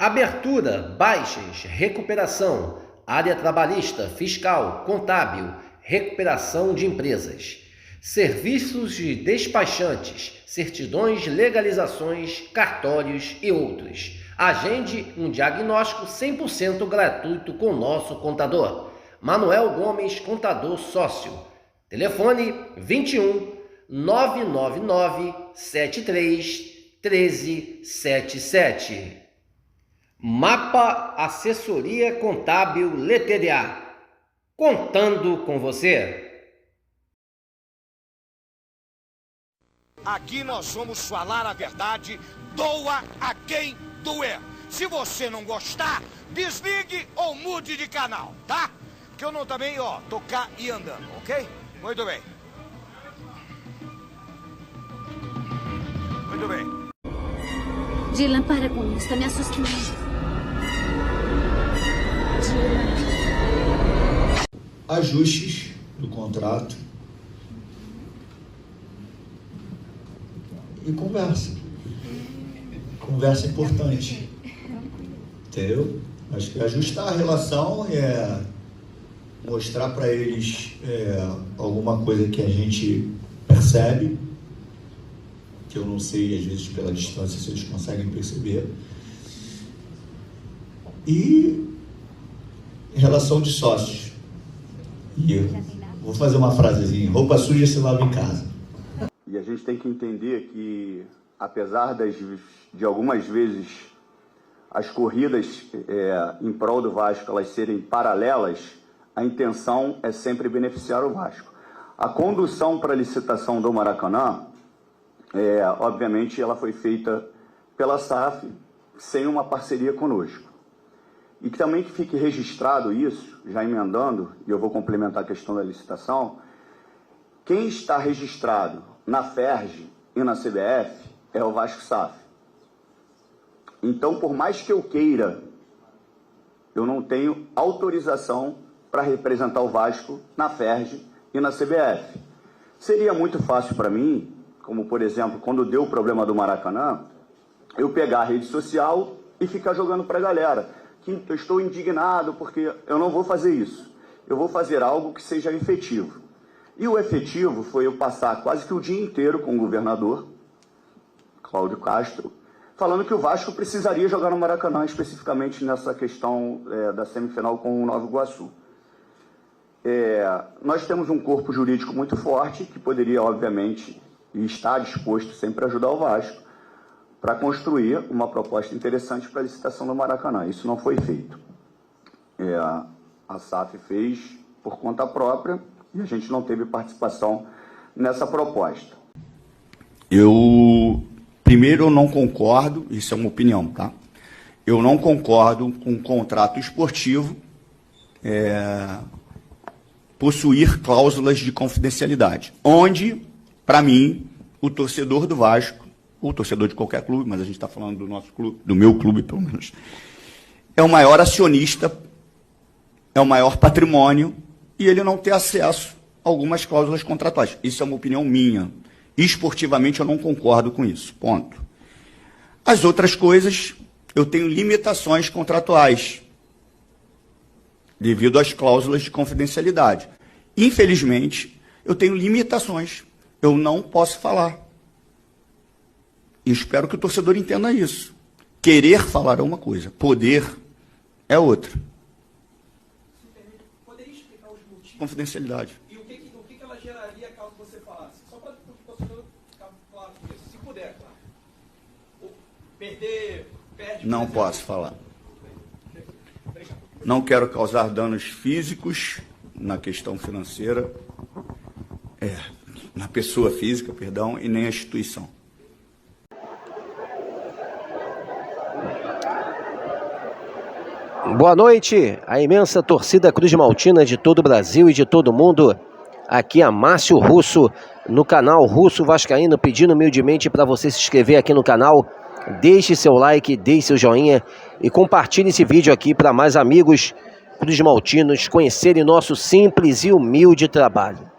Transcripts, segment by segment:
Abertura, baixas, recuperação, área trabalhista, fiscal, contábil, recuperação de empresas. Serviços de despachantes, certidões, legalizações, cartórios e outros. Agende um diagnóstico 100% gratuito com nosso contador. Manuel Gomes, contador sócio. Telefone 21 999 73 1377. Mapa Assessoria Contábil LTDA. Contando com você. Aqui nós vamos falar a verdade, doa a quem doer. Se você não gostar, desligue ou mude de canal, tá? Que eu não também, tocar e andando, ok? Muito bem. Muito bem. Dylan, para com isso, tá me assustando. Dylan. Ajustes do contrato e conversa. Conversa importante. Entendeu? Acho que ajustar a relação é mostrar para eles alguma coisa que a gente percebe, que eu não sei, às vezes, pela distância, se eles conseguem perceber. E relação de sócios. E eu vou fazer uma frasezinha: roupa suja se lava em casa. E a gente tem que entender que, apesar de algumas vezes as corridas em prol do Vasco elas serem paralelas, a intenção é sempre beneficiar o Vasco. A condução para a licitação do Maracanã, obviamente, ela foi feita pela SAF sem uma parceria conosco. E também que fique registrado isso, já emendando, e eu vou complementar a questão da licitação, quem está registrado na FERJ e na CBF é o Vasco SAF. Então, por mais que eu queira, eu não tenho autorização para representar o Vasco na FERJ e na CBF. Seria muito fácil para mim, como por exemplo, quando deu o problema do Maracanã, eu pegar a rede social e ficar jogando para a galera que eu estou indignado porque eu não vou fazer isso. Eu vou fazer algo que seja efetivo. E o efetivo foi eu passar quase que o dia inteiro com o governador, Cláudio Castro, falando que o Vasco precisaria jogar no Maracanã, especificamente nessa questão da semifinal com o Nova Iguaçu. Nós temos um corpo jurídico muito forte, que poderia, obviamente, e está disposto sempre a ajudar o Vasco, para construir uma proposta interessante para a licitação do Maracanã. Isso não foi feito. A SAF fez por conta própria e a gente não teve participação nessa proposta. Primeiro, eu não concordo, isso é uma opinião, tá? Eu não concordo com um contrato esportivo possuir cláusulas de confidencialidade, onde, para mim, o torcedor do Vasco, ou torcedor de qualquer clube, mas a gente está falando do nosso clube, do meu clube, pelo menos, é o maior acionista, é o maior patrimônio, e ele não ter acesso a algumas cláusulas contratuais. Isso é uma opinião minha. Esportivamente, eu não concordo com isso. Ponto. As outras coisas, eu tenho limitações contratuais, devido às cláusulas de confidencialidade. Infelizmente, eu tenho limitações. Eu não posso falar. E espero que o torcedor entenda isso. Querer falar é uma coisa, poder é outra. Poderia explicar os motivos? Confidencialidade. E o que ela geraria caso você falasse? Só para o torcedor ficar claro com isso, se puder, claro. Perde... Não posso falar. Não quero causar danos físicos na questão financeira, na pessoa física, perdão, e nem a instituição. Boa noite, a imensa torcida Cruz Maltina de todo o Brasil e de todo o mundo. Aqui é Márcio Russo, no canal Russo Vascaíno, pedindo humildemente para você se inscrever aqui no canal. Deixe seu like, deixe seu joinha e compartilhe esse vídeo aqui para mais amigos Cruz Maltinos conhecerem nosso simples e humilde trabalho.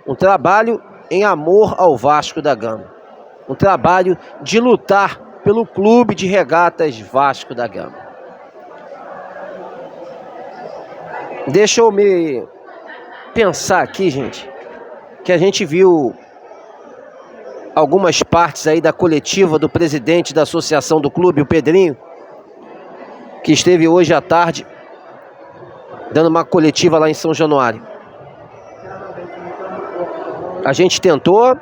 Um trabalho em amor ao Vasco da Gama. Um trabalho de lutar pelo Clube de Regatas Vasco da Gama. Deixa eu me pensar aqui, gente, que a gente viu algumas partes aí da coletiva do presidente da associação do clube, o Pedrinho, que esteve hoje à tarde dando uma coletiva lá em São Januário. A gente tentou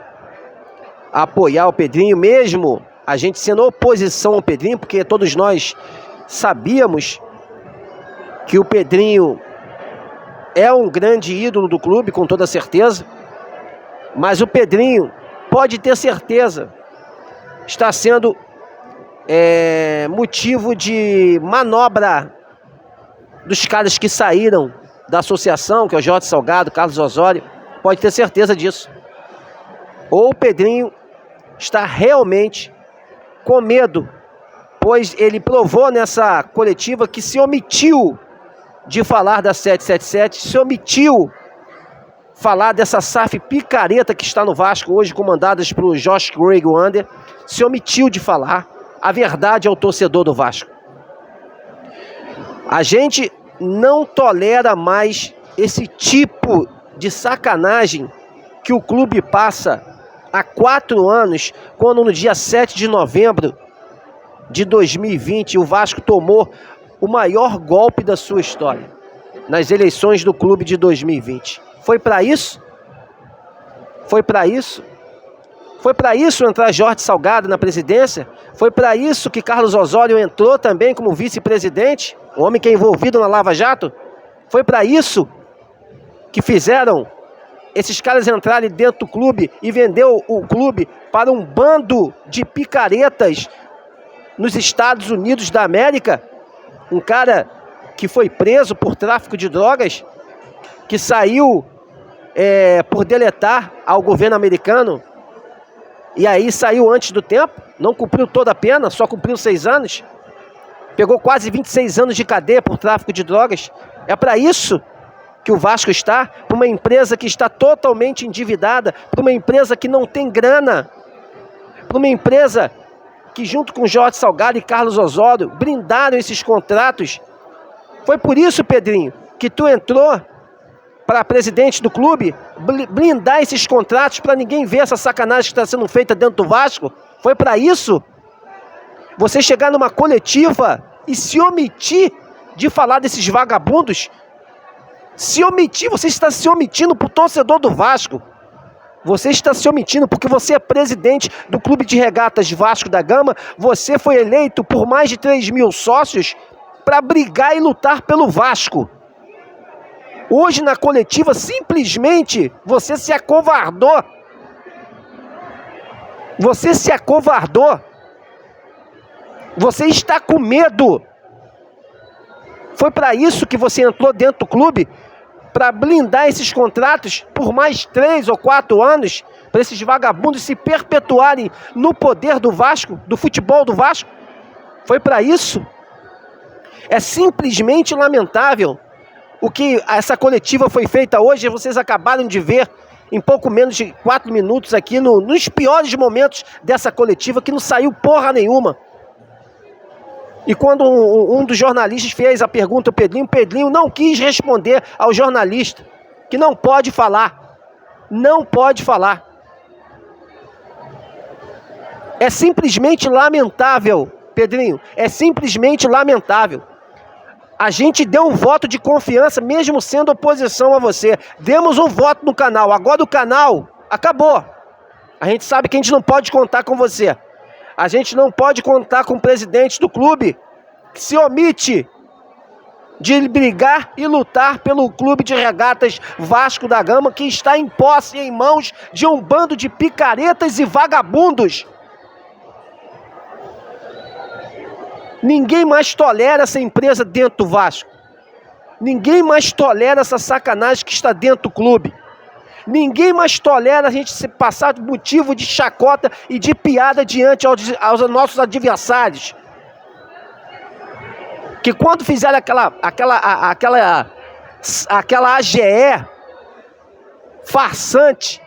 apoiar o Pedrinho, mesmo a gente sendo oposição ao Pedrinho, porque todos nós sabíamos que o Pedrinho é um grande ídolo do clube, com toda certeza, mas o Pedrinho, pode ter certeza, está sendo motivo de manobra dos caras que saíram da associação, que é o Jorge Salgado, Carlos Osório, pode ter certeza disso. Ou o Pedrinho está realmente com medo, pois ele provou nessa coletiva que se omitiu de falar da 777, se omitiu falar dessa SAF picareta que está no Vasco hoje, comandadas por Josh Craig Wander, se omitiu de falar a verdade ao torcedor do Vasco. A gente não tolera mais esse tipo de sacanagem que o clube passa há 4 anos, quando no dia 7 de novembro de 2020 o Vasco tomou o maior golpe da sua história nas eleições do clube de 2020. Foi para isso? Foi para isso? Foi para isso entrar Jorge Salgado na presidência? Foi para isso que Carlos Osório entrou também como vice-presidente? O homem que é envolvido na Lava Jato? Foi para isso que fizeram esses caras entrarem dentro do clube e vender o clube para um bando de picaretas nos Estados Unidos da América? Um cara que foi preso por tráfico de drogas, que saiu por deletar ao governo americano, e aí saiu antes do tempo, não cumpriu toda a pena, só cumpriu 6 anos, pegou quase 26 anos de cadeia por tráfico de drogas. É para isso que o Vasco está, para uma empresa que está totalmente endividada, para uma empresa que não tem grana, para uma empresa que junto com Jorge Salgado e Carlos Osório blindaram esses contratos. Foi por isso, Pedrinho, que tu entrou para presidente do clube, blindar esses contratos para ninguém ver essa sacanagem que está sendo feita dentro do Vasco? Foi para isso? Você chegar numa coletiva e se omitir de falar desses vagabundos? Se omitir, você está se omitindo para o torcedor do Vasco. Você está se omitindo porque você é presidente do Clube de Regatas Vasco da Gama. Você foi eleito por mais de 3 mil sócios para brigar e lutar pelo Vasco. Hoje na coletiva, simplesmente, você se acovardou. Você se acovardou. Você está com medo. Foi para isso que você entrou dentro do clube? Para blindar esses contratos por mais 3 ou 4 anos? Para esses vagabundos se perpetuarem no poder do Vasco, do futebol do Vasco? Foi para isso? É simplesmente lamentável o que essa coletiva foi feita hoje. Vocês acabaram de ver em pouco menos de 4 minutos aqui, nos piores momentos dessa coletiva, que não saiu porra nenhuma. E quando um dos jornalistas fez a pergunta ao Pedrinho, o Pedrinho não quis responder ao jornalista, que não pode falar. Não pode falar. É simplesmente lamentável, Pedrinho. É simplesmente lamentável. A gente deu um voto de confiança, mesmo sendo oposição a você. Demos um voto no canal. Agora o canal acabou. A gente sabe que a gente não pode contar com você. A gente não pode contar com o presidente do clube que se omite de brigar e lutar pelo Clube de Regatas Vasco da Gama, que está em posse e em mãos de um bando de picaretas e vagabundos. Ninguém mais tolera essa empresa dentro do Vasco. Ninguém mais tolera essa sacanagem que está dentro do clube. Ninguém mais tolera a gente se passar de motivo de chacota e de piada diante aos nossos adversários. Que quando fizeram aquela AGE farsante,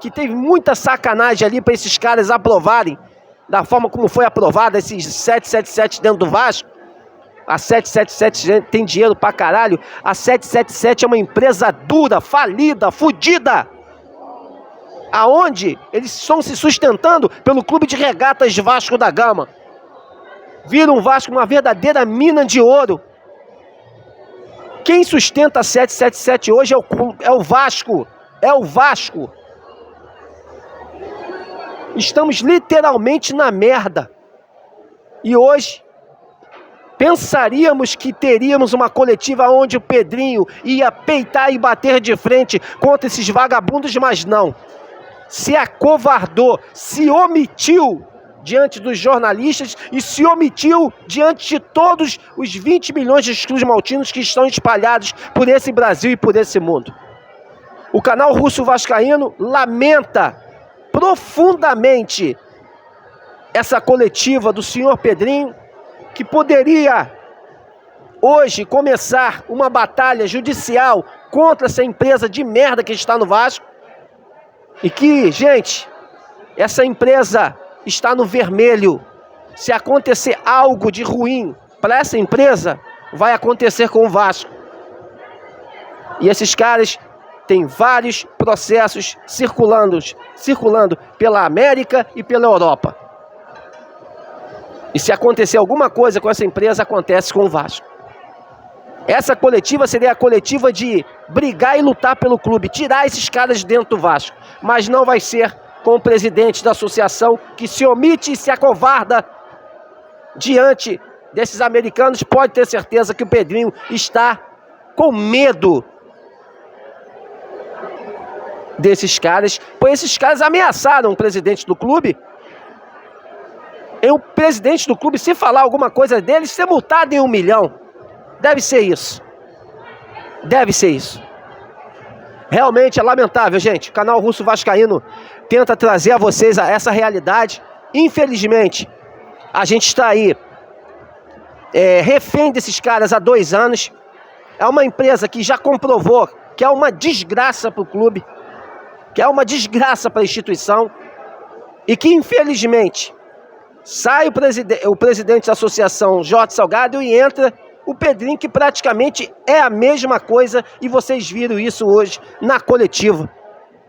que teve muita sacanagem ali para esses caras aprovarem da forma como foi aprovada esses 777 dentro do Vasco, A 777 tem dinheiro pra caralho. A 777 é uma empresa dura, falida, fudida. Aonde eles estão se sustentando pelo Clube de Regatas Vasco da Gama. Viram o Vasco uma verdadeira mina de ouro. Quem sustenta a 777 hoje é o Vasco. É o Vasco. Estamos literalmente na merda. E hoje pensaríamos que teríamos uma coletiva onde o Pedrinho ia peitar e bater de frente contra esses vagabundos, mas não. Se acovardou, se omitiu diante dos jornalistas e se omitiu diante de todos os 20 milhões de cruz-maltinos que estão espalhados por esse Brasil e por esse mundo. O canal Russo Vascaíno lamenta profundamente essa coletiva do senhor Pedrinho, que poderia hoje começar uma batalha judicial contra essa empresa de merda que está no Vasco. E que, gente, essa empresa está no vermelho. Se acontecer algo de ruim para essa empresa, vai acontecer com o Vasco. E esses caras têm vários processos circulando pela América e pela Europa. E se acontecer alguma coisa com essa empresa, acontece com o Vasco. Essa coletiva seria a coletiva de brigar e lutar pelo clube, tirar esses caras de dentro do Vasco. Mas não vai ser com o presidente da associação, que se omite e se acovarda diante desses americanos. Pode ter certeza que o Pedrinho está com medo desses caras, pois esses caras ameaçaram o presidente do clube. E o presidente do clube, se falar alguma coisa dele, ser multado em 1 milhão. Deve ser isso. Deve ser isso. Realmente é lamentável, gente. O canal Russo Vascaíno tenta trazer a vocês essa realidade. Infelizmente, a gente está aí refém desses caras há 2 anos. É uma empresa que já comprovou que é uma desgraça para o clube, que é uma desgraça para a instituição, e que, infelizmente, sai o presidente da associação, Jorge Salgado, e entra o Pedrinho, que praticamente é a mesma coisa, e vocês viram isso hoje na coletiva,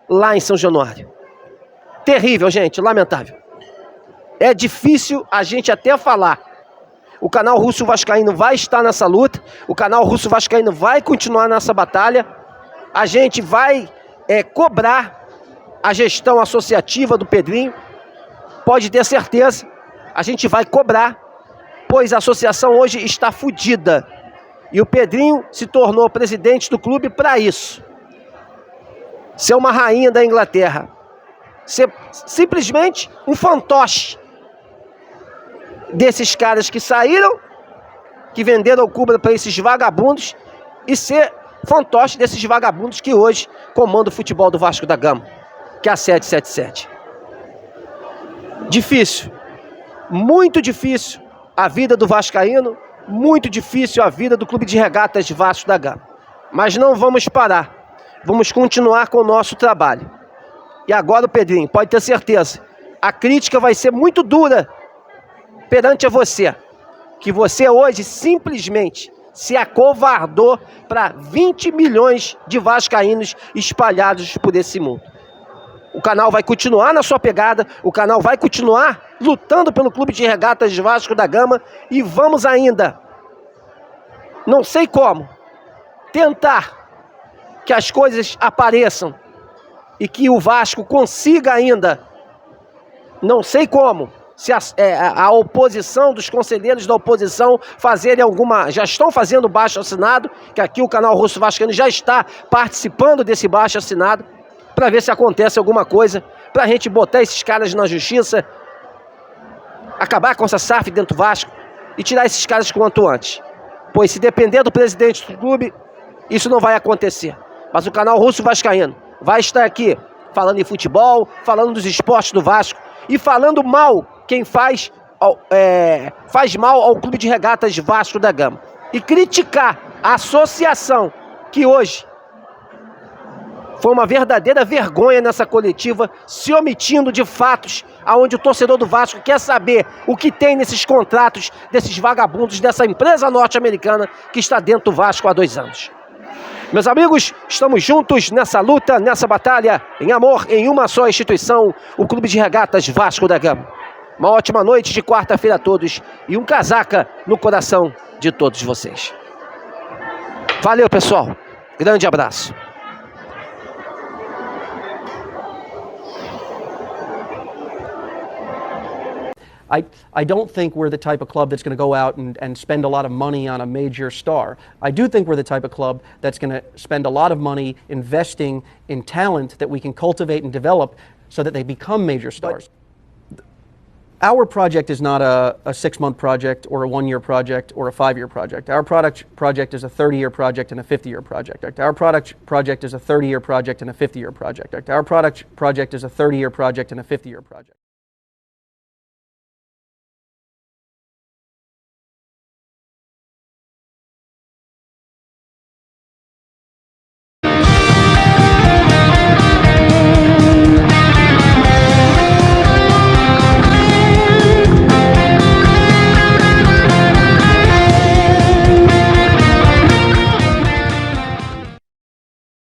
lá em São Januário. Terrível, gente, lamentável. É difícil a gente até falar. O canal Russo Vascaíno vai estar nessa luta, o canal Russo Vascaíno vai continuar nessa batalha. A gente vai cobrar a gestão associativa do Pedrinho, pode ter certeza, a gente vai cobrar, pois a associação hoje está fodida. E o Pedrinho se tornou presidente do clube para isso. Ser uma rainha da Inglaterra. Ser simplesmente um fantoche desses caras que saíram, que venderam o clube para esses vagabundos, e ser fantoche desses vagabundos que hoje comandam o futebol do Vasco da Gama, que é a 777. Difícil. Muito difícil a vida do vascaíno, muito difícil a vida do Clube de Regatas de Vasco da Gama. Mas não vamos parar, vamos continuar com o nosso trabalho. E agora o Pedrinho, pode ter certeza, a crítica vai ser muito dura perante a você, que você hoje simplesmente se acovardou para 20 milhões de vascaínos espalhados por esse mundo. O canal vai continuar na sua pegada, o canal vai continuar lutando pelo Clube de Regatas de Vasco da Gama, e vamos ainda, não sei como, tentar que as coisas apareçam e que o Vasco consiga ainda, não sei como, se a oposição, dos conselheiros da oposição fazerem já estão fazendo baixo assinado, que aqui o canal Russo Vascaíno já está participando desse baixo assinado, para ver se acontece alguma coisa, para a gente botar esses caras na justiça, acabar com essa SAF dentro do Vasco e tirar esses caras quanto antes. Pois se depender do presidente do clube, isso não vai acontecer. Mas o canal Russo Vascaíno vai estar aqui falando em futebol, falando dos esportes do Vasco e falando mal quem faz mal ao Clube de Regatas de Vasco da Gama. E criticar a associação que hoje Foi uma verdadeira vergonha nessa coletiva, se omitindo de fatos aonde o torcedor do Vasco quer saber o que tem nesses contratos desses vagabundos, dessa empresa norte-americana que está dentro do Vasco há 2 anos. Meus amigos, estamos juntos nessa luta, nessa batalha, em amor, em uma só instituição, o Clube de Regatas Vasco da Gama. Uma ótima noite de quarta-feira a todos e um casaca no coração de todos vocês. Valeu, pessoal. Grande abraço. I don't think we're the type of club that's going to go out and spend a lot of money on a major star. I do think we're the type of club that's going to spend a lot of money investing in talent that we can cultivate and develop so that they become major stars. Our project is not a 6-month project or a 1-year project or a 5-year project. Our project is a 30-year project and a 50-year project. Our project is a 30-year project and a 50-year project. Our project is a 30-year project and a 50-year project.